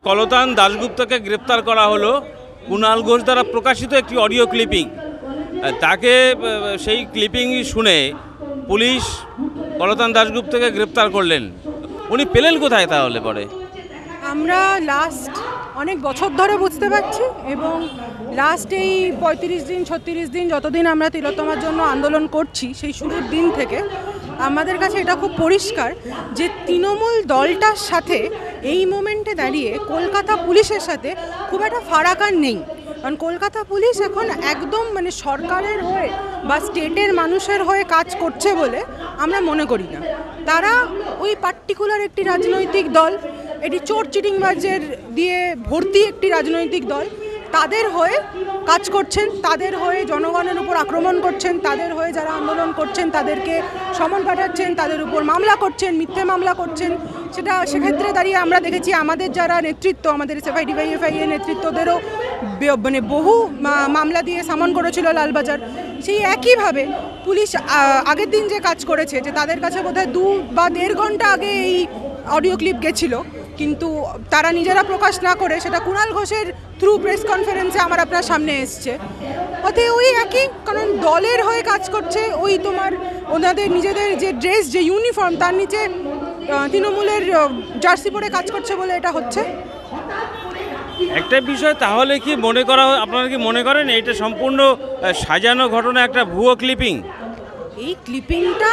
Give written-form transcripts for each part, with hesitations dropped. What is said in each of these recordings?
কলতান দাশগুপ্তকে গ্রেপ্তার করা হলো কুণাল ঘোষ দ্বারা প্রকাশিত একটি অডিও ক্লিপিং। তাকে সেই ক্লিপিং শুনে পুলিশ কলতান দাশগুপ্তকে গ্রেপ্তার করলেন। উনি পেলেন কোথায় তাহলে পরে? আমরা লাস্ট অনেক বছর ধরে বুঝতে পারছি, এবং লাস্ট এই 35 দিন 36 দিন যতদিন আমরা তিলোত্তমার জন্য আন্দোলন করছি, সেই শুরুর দিন থেকে আমাদের কাছে এটা খুব পরিষ্কার যে তৃণমূল দলটার সাথে এই মোমেন্টে দাঁড়িয়ে কলকাতা পুলিশের সাথে খুব একটা ফারাক আর নেই। কারণ কলকাতা পুলিশ এখন একদম মানে সরকারের হয়ে বা স্টেটের মানুষের হয়ে কাজ করছে বলে আমরা মনে করি না। তারা ওই পার্টিকুলার একটি রাজনৈতিক দল, এটি চোর চিটিংবাজের দিয়ে ভর্তি একটি রাজনৈতিক দল, তাদের হয়ে কাজ করছেন, তাদের হয়ে জনগণের উপর আক্রমণ করছেন, তাদের হয়ে যারা আন্দোলন করছেন তাদেরকে সমন পাঠাচ্ছেন, তাদের উপর মামলা করছেন, মিথ্যে মামলা করছেন। সেক্ষেত্রে দাঁড়িয়ে আমরা দেখেছি আমাদের যারা নেতৃত্ব, আমাদের এসএফআই ডিওয়াইএফআই এর নেতৃত্বদেরও মানে বহু মামলা দিয়ে সামন করেছিল লালবাজার। সেই একইভাবে পুলিশ আগের দিন যে কাজ করেছে, যে তাদের কাছে বোধহয় 2 বা 1.5 ঘন্টা আগে এই অডিও ক্লিপ গেছিলো, কিন্তু তারা নিজেরা প্রকাশ না করে সেটা কুণাল ঘোষের থ্রু প্রেস কনফারেন্সে আমার আপনার সামনে এসছে। অতএব ওই একই, কারণ দলের হয়ে কাজ করছে, ওই তোমার ওনাদের নিজেদের যে ড্রেস, যে ইউনিফর্ম, তার নিচে তৃণমূলের জার্সি পরে কাজ করছে বলে এটা হচ্ছে। একটা বিষয় তাহলে কি মনে করা, আপনারা কি মনে করেন এটা সম্পূর্ণ সাজানো ঘটনা, একটা ভুয়ো ক্লিপিং? এই ক্লিপিংটা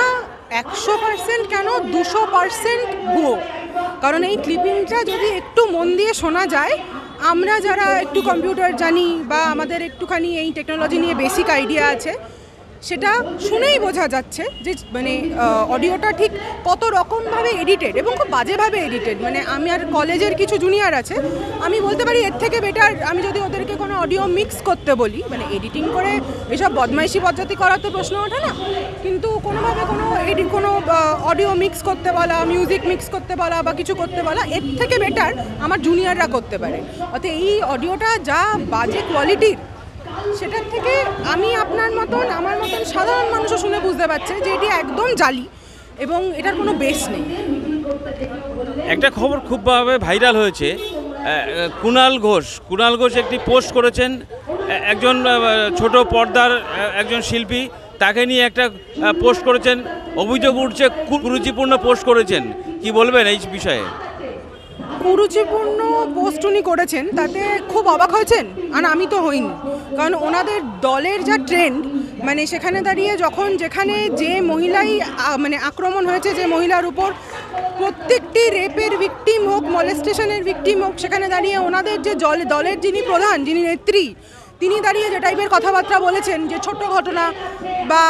100% কেন 200% ভুয়ো। কারণ এই ক্লিপিংটা যদি একটু মন দিয়ে শোনা যায়, আমরা যারা একটু কম্পিউটার জানি বা আমাদের একটুখানি এই টেকনোলজি নিয়ে বেসিক আইডিয়া আছে, সেটা শুনেই বোঝা যাচ্ছে যে মানে অডিওটা ঠিক কত রকমভাবে এডিটেড এবং খুব বাজেভাবে এডিটেড। মানে আমি আর কলেজের কিছু জুনিয়র আছে, আমি বলতে পারি এর থেকে বেটার আমি যদি ওদেরকে কোনো অডিও মিক্স করতে বলি, মানে এডিটিং করে এসব বদমাইশি পদ্ধতি করার তো প্রশ্ন ওঠে না, কিন্তু কোনোভাবে কোনো অডিও মিক্স করতে বলা, মিউজিক মিক্স করতে বলা বা কিছু করতে বলা, এর থেকে বেটার আমার জুনিয়ররা করতে পারে। অতএব এই অডিওটা যা বাজে কোয়ালিটির, সেটার থেকে আমি আপনার মতন আমার মতন সাধারণ মানুষও শুনে বুঝতে পারছে যে এটি একদম জালি এবং এটার কোনো বেস নেই। একটা খবর খুবভাবে ভাইরাল হয়েছে, কুণাল ঘোষ একটি পোস্ট করেছেন, একজন ছোট পর্দার একজন শিল্পী, তাকে নিয়ে একটা পোস্ট করেছেন, অভিযোগ উঠছে কুরুচিপূর্ণ পোস্ট করেছেন। কি বলবেন এই বিষয়ে? কুরুচিপূর্ণ পোস্ট উনি করেছেন, তাতে খুব অবাক হয়েছেন, আর আমি তো হইনি। কারণ ওনাদের দলের যা ট্রেন্ড, মানে সেখানে দাঁড়িয়ে যখন যেখানে যে মহিলাই মানে আক্রমণ হয়েছে, যে মহিলার উপর, প্রত্যেকটি রেপের ভিকটিম হোক, মলেস্টেশনের ভিকটিম হোক, সেখানে দাঁড়িয়ে ওনাদের যে দলের যিনি প্রধান, যিনি নেত্রী, তিনি দাঁড়িয়ে যে টাইপের কথাবার্তা বলেছেন, যে ছোট ঘটনা বা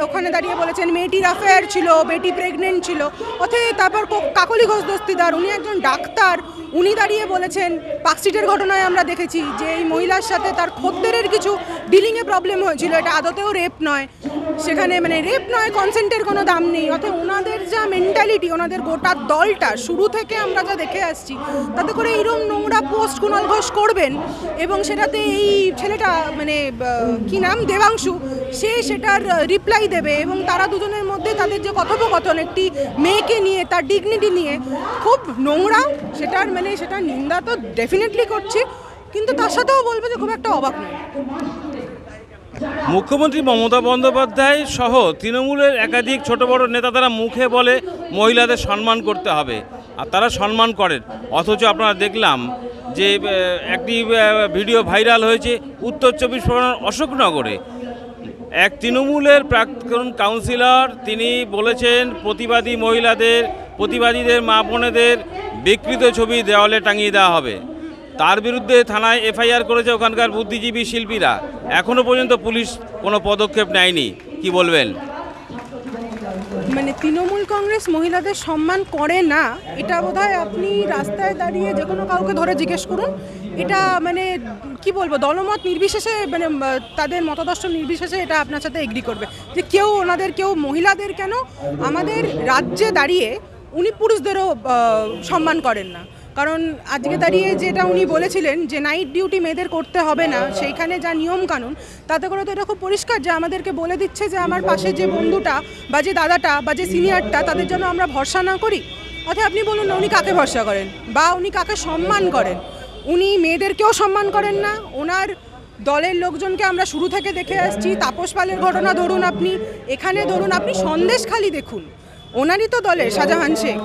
ওখানে দাঁড়িয়ে বলেছেন মেয়েটির অ্যাফেয়ার ছিল, বেটি প্রেগনেন্ট ছিল। অথবা তারপর কাকলি ঘোষ দস্তিদার, উনি একজন ডাক্তার, উনি দাঁড়িয়ে বলেছেন পার্কস্ট্রিটের ঘটনায় আমরা দেখেছি যে এই মহিলার সাথে তার খদ্দেরের কিছু ডিলিংয়ে প্রবলেম হয়েছিল, এটা আদতেও রেপ নয়, সেখানে মানে রেপ নয়, কনসেন্টের কোনো দাম নেই। অথবা ওনাদের যা মেন্টালিটি, ওনাদের গোটা দলটা শুরু থেকে আমরা যা দেখে আসছি, তাতে করে এইরকম নোংরা পোস্ট কুণাল ঘোষ করবেন এবং সেটাতে এই ছেলেটা মানে কি নাম, দেবাংশু, সে সেটার রিপ্লাই দেবে এবং তারা দুজনের মধ্যে তাদের যে কথোপকথন, একটি মেয়েকে নিয়ে, তার ডিগনিটি নিয়ে, খুব নোংরা। সেটার মানে সেটার নিন্দা তো ডেফিনেটলি করছি, কিন্তু তার সাথেও বলবো যে খুব একটা অবাক নয়। মুখ্যমন্ত্রী মমতা বন্দ্যোপাধ্যায় সহ তৃণমূলের একাধিক ছোট বড় নেতা তারা মুখে বলে মহিলাদের সম্মান করতে হবে, আর তারা সম্মান করেন, অথচ আপনারা দেখলাম যে একটি ভিডিও ভাইরাল হয়েছে উত্তর 24 পরগনার অশোকনগরে। এক তৃণমূলের প্রাক্তন কাউন্সিলর তিনি বলেছেন প্রতিবাদীদের মা বোনেদের বিকৃত ছবি দেওয়ালে টাঙিয়ে দেওয়া হবে। তার বিরুদ্ধে থানায় এফআইআর করেছে ওখানকার বুদ্ধিজীবী শিল্পীরা। এখনও পর্যন্ত পুলিশ কোনো পদক্ষেপ নেয়নি। কি বলবেন? মানে তৃণমূল কংগ্রেস মহিলাদের সম্মান করে না, এটা বোধহয় আপনি রাস্তায় দাঁড়িয়ে যে কোনো কাউকে ধরে জিজ্ঞেস করুন। এটা মানে কি বলবো, দলমত নির্বিশেষে, মানে তাদের মতাদর্শ নির্বিশেষে এটা আপনার সাথে এগ্রি করবে যে কেউ মহিলাদের কেন, আমাদের রাজ্যে দাঁড়িয়ে উনি পুরুষদেরও সম্মান করেন না। কারণ আজকে দাঁড়িয়ে যেটা উনি বলেছিলেন যে নাইট ডিউটি মেয়েদের করতে হবে না, সেইখানে যা নিয়ম কানুন, তাতে করে তো এটা খুব পরিষ্কার যে আমাদেরকে বলে দিচ্ছে যে আমার পাশে যে বন্ধুটা বা যে দাদাটা বা যে সিনিয়রটা, তাদের জন্য আমরা ভরসা না করি। অর্থাৎ আপনি বলুন না উনি কাকে ভরসা করেন বা উনি কাকে সম্মান করেন। উনি মেয়েদেরকেও সম্মান করেন না। ওনার দলের লোকজনকে আমরা শুরু থেকে দেখে আসছি। তাপস পালের ঘটনা ধরুন, আপনি এখানে ধরুন, আপনি সন্দেশখালি দেখুন, ওনারই তো দলের শাহজাহান শেখ,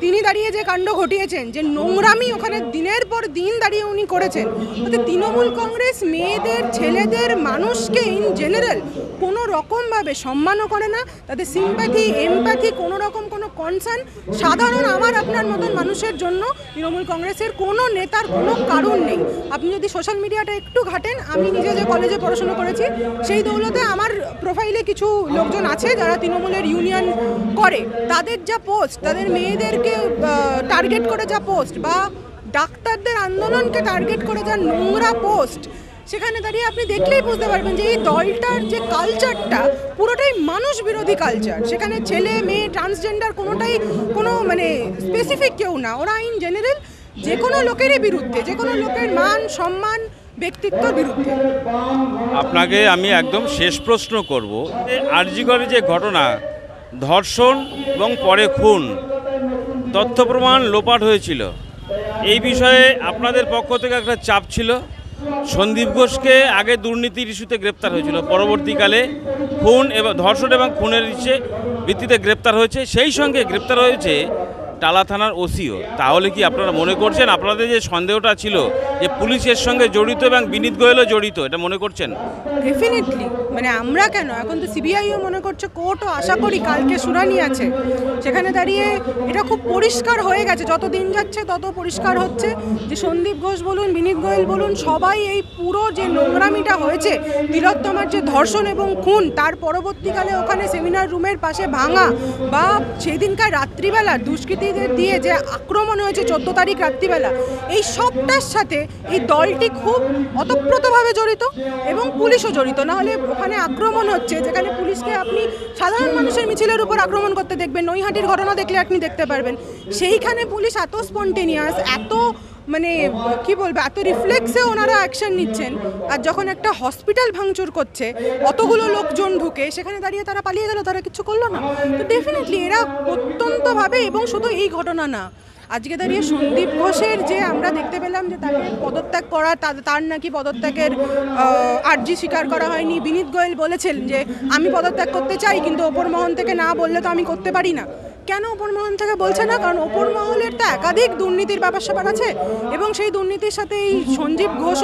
তিনি দাঁড়িয়ে যে কাণ্ড ঘটিয়েছেন, যে নোংরামি ওখানে দিনের পর দিন দাঁড়িয়ে উনি করেছেন। অর্থাৎ তৃণমূল কংগ্রেস মেয়েদের, ছেলেদের, মানুষকে ইন জেনারেল কোনো রকমভাবে সম্মানও করে না। তাদের সিম্প্যাথি, এমপ্যাথি, কোনো রকম কোনো কনসার্ন সাধারণ আমার আপনার মতন মানুষের জন্য তৃণমূল কংগ্রেসের কোনো নেতার কোনো কারণ নেই। আপনি যদি সোশ্যাল মিডিয়াটা একটু ঘাটেন, আমি নিজে যে কলেজে পড়াশোনা করেছি সেই দৌলতে আমার প্রোফাইলে কিছু লোকজন আছে যারা তৃণমূলের ইউনিয়ন করে, তাদের যা পোস্ট, তাদের মেয়েদেরকে টার্গেট করে যা পোস্ট, বা ডাক্তারদের আন্দোলনকে টার্গেট করে যা নোংরা পোস্ট, সেখানে দাঁড়িয়ে আপনি দেখলেই বুঝতে পারবেন যে এই দলটার যে কালচারটা পুরোটাই মানুষ বিরোধী কালচার। সেখানে ছেলে মেয়ে ট্রান্সজেন্ডার কোনোটাই কোনো মানে স্পেসিফিক কেউ না, ওরা ইন জেনারেল যে কোনো লোকেরই বিরুদ্ধে, যে কোনো লোকের মান সম্মান ব্যক্তিত্বের বিরুদ্ধে। আপনাকে আমি একদম শেষ প্রশ্ন করব, আরজিকরের যে ঘটনা, ধর্ষণ এবং পরে খুন, তথ্য প্রমাণ লোপাট হয়েছিল, এই বিষয়ে আপনাদের পক্ষ থেকে একটা চাপ ছিল। সন্দীপ ঘোষকে আগে দুর্নীতির ইস্যুতে গ্রেপ্তার হয়েছিল, পরবর্তীকালে খুন এবং ধর্ষণ এবং খুনের ভিত্তিতে গ্রেপ্তার হয়েছে, সেই সঙ্গে গ্রেপ্তার হয়েছে টালা থানার ওসিও। তাহলে কি আপনারা মনে করছেন আপনাদের যে সন্দেহটা ছিল যে পুলিশের সঙ্গে জড়িত এবং বিনীত গোয়েলও জড়িত, এটা মনে করছেন? ডেফিনেটলি, মানে আমরা কেন, এখন তো সিবিআইও মনে করছে, কোর্টও আশা করি কালকে শুনানি আছে, সেখানে দাঁড়িয়ে এটা খুব পরিষ্কার হয়ে গেছে। যত দিন যাচ্ছে তত পরিষ্কার হচ্ছে যে সন্দীপ ঘোষ বলুন, বিনীত গোয়েল বলুন, সবাই এই পুরো যে নোংরামিটা হয়েছে, তিলোত্তমার যে ধর্ষণ এবং খুন, তার পরবর্তীকালে ওখানে সেমিনার রুমের পাশে ভাঙা, বা সেই দিনকার রাত্রিবেলা দুষ্কৃতীদের দিয়ে যে আক্রমণ হয়েছে 14 তারিখ রাত্রিবেলা, এই সবটার সাথে এই দলটি খুব ওতপ্রোতভাবে জড়িত এবং পুলিশও জড়িত। না হলে ওখানে আক্রমণ হচ্ছে, যেখানে পুলিশকে আপনি সাধারণ মানুষের মিছিলের উপর আক্রমণ করতে দেখবেন, নৈহাটির ঘটনা দেখলে আপনি দেখতে পারবেন, সেইখানে পুলিশ এত স্পন্টেনিয়াস, এত মানে কি বলবো, এত রিফ্লেক্সে ওনারা অ্যাকশন নিচ্ছেন। আর যখন একটা হসপিটাল ভাঙচুর করছে, অতগুলো লোকজন ঢুকে, সেখানে দাঁড়িয়ে তারা পালিয়ে গেল, তারা কিছু করলো না। তো ডেফিনেটলি এরা অত্যন্তভাবে, এবং শুধু এই ঘটনা না, আজকে দাঁড়িয়ে সন্দীপ ঘোষের যে আমরা দেখতে পেলাম যে তাকে পদত্যাগ করা, তার নাকি পদত্যাগের আর্জি স্বীকার করা হয়নি। বিনীত গোয়েল বলেছেন যে আমি পদত্যাগ করতে চাই, কিন্তু ওপর মহল থেকে না বললে তো আমি করতে পারি না। কেন ওপর মহল থেকে বলছে না? কারণ ওপর মহলের তো একাধিক দুর্নীতির ব্যাপার স্যাপার আছে, এবং সেই দুর্নীতির সাথে এই সন্দীপ ঘোষ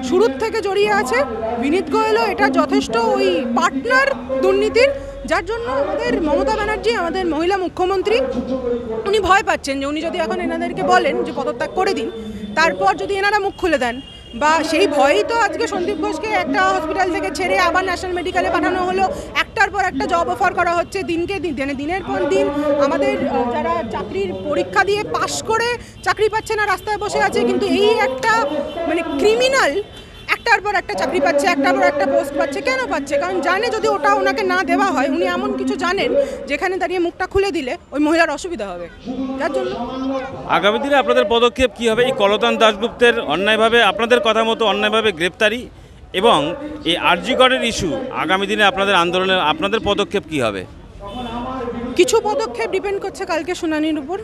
শুরুর থেকে জড়িয়ে আছে। বিনীত গোয়েলও এটা যথেষ্ট ওই পার্টনার দুর্নীতির, যার জন্য আমাদের মমতা ব্যানার্জি, আমাদের মহিলা মুখ্যমন্ত্রী, উনি ভয় পাচ্ছেন যে উনি যদি এখন এনাদেরকে বলেন যে পদত্যাগ করে দিন, তারপর যদি এনারা মুখ খুলে দেন, বা সেই ভয়েই তো আজকে সন্দীপ ঘোষকে একটা হসপিটাল থেকে ছেড়ে আবার ন্যাশনাল মেডিকেলে পাঠানো হলো, একটার পর একটা জব অফার করা হচ্ছে, দিনের পর দিন আমাদের যারা চাকরির পরীক্ষা দিয়ে পাশ করে চাকরি পাচ্ছে না, রাস্তায় বসে আছে। কিন্তু এই একটা মানে ক্রিমিনাল একটার পর একটা চাকরি পাচ্ছে, একটার পর একটা পোস্ট পাচ্ছে। কেন পাচ্ছে? কারণ জানে যদি ওটা ওনাকে না দেওয়া হয়, উনি এমন কিছু জানেন যেখানে দাঁড়িয়ে মুখটা খুলে দিলে ওই মহিলার অসুবিধা হবে, যার জন্য। আগামী দিনে আপনাদের পদক্ষেপ কী হবে? এই কলতান দাশগুপ্তের অন্যায়ভাবে, আপনাদের কথা মতো অন্যায়ভাবে গ্রেপ্তারি এবং এই আরজিকরের ইস্যু, আগামী দিনে আপনাদের আন্দোলনের আপনাদের পদক্ষেপ কী হবে? কিছু পদক্ষেপ ডিপেন্ড করছে কালকে শুনানির উপর,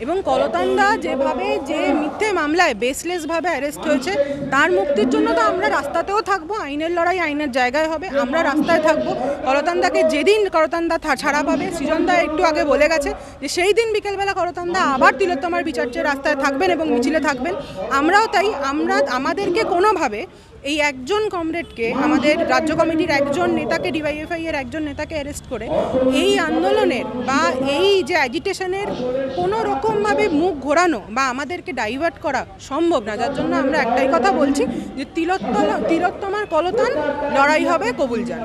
এবং কলতানদা যেভাবে যে মিথ্যে মামলায় বেসলেসভাবে অ্যারেস্ট হয়েছে, তার মুক্তির জন্য তো আমরা রাস্তাতেও থাকবো। আইনের লড়াই আইনের জায়গায় হবে, আমরা রাস্তায় থাকবো। কলতানদাকে যেদিন কলতানদা ছাড়া পাবে, সৃজনদা একটু আগে বলে গেছে যে সেই দিন বিকেলবেলা কলতানদা আবার তিলোত্তমার বিচার চেয়ে রাস্তায় থাকবেন এবং মিছিলে থাকবেন। আমরাও তাই। আমাদেরকে কোনোভাবে এই একজন কমরেডকে, আমাদের রাজ্য কমিটির একজন নেতাকে, ডিওয়াইএফআই এর একজন নেতাকে অ্যারেস্ট করে এই আন্দোলনের বা এই যে অ্যাজিটেশনের কোনো রকমভাবে মুখ ঘোরানো বা আমাদেরকে ডাইভার্ট করা সম্ভব না। যার জন্য আমরা একটাই কথা বলছি যে তিলোত্তমার কলতান লড়াই হবে, কবুল যান।